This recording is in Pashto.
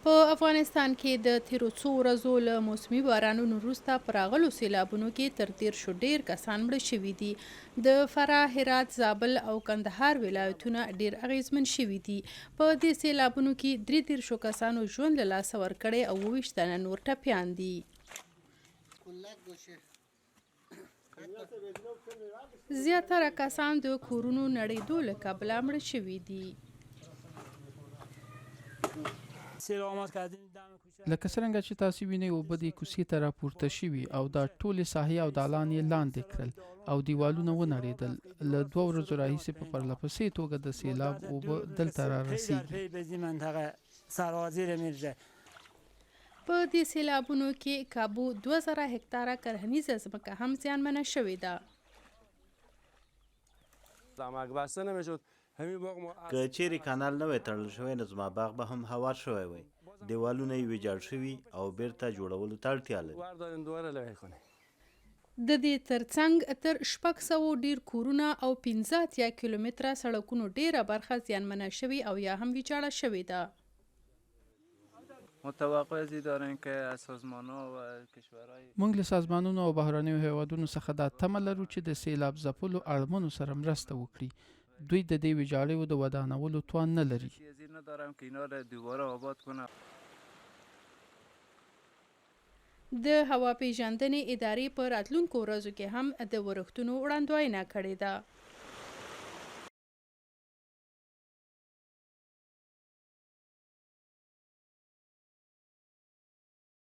په افغانستان کې د تیرو څو ورځو له موسمي بارانونو وروسته په راغلو سیلابونو کې تر 13 ډیر کسان مړه شوي دي. د فراه، هرات، زابل او کندهار ولایتونه ډیر اغیزمن شوي دي. په دې سیلابونو کې 33 کسانو ژوند له لاسه ورکړی او 28 تنه نور ټپیان دي. زیاتره کسان د کورونو نړېدو له کبله مړه شوي دي. لکه څرنګه چې تاسو وینئ اوبه د کوڅې ته راپورته شوي او دا ټولې ساحې او دالان یې لاندې کړل او دیوالونه ونړېدل. له 2 ورځو راهیسې په پرلپسې توګه د سیلاب اوبه دلته را رسیږي. په دې سیلابونو کې کابو 2000 هکتاره کرهنیزه ځمکه هم زیانمنه شوې ده. که چیرې کانال نه وای تړل شوی نو زما باغ به هم هوار شوی وای. دیوالونه یې ویجاړ شوي او بیرته جوړولو ته اړتیا لري. د دې ترڅنګ تر 600 ډیر کورونه او 15 کیلومتره سړکونو ډیره برخه زیانمنه شوي او یا هم ویجاړه شوې ده. موږ له سازمانونو او بهرنیو هیوادونو څخه دا تمه لرو چې د سیلاب ځپلو اړمنو سره مرسته وکړي. دوی د دې ویجاړیو د ودانولو توان نه لري. د هوا پیژندنې ادارې په راتلونکو ورځو کې هم د ورښتونو وړاندوینه کړې ده.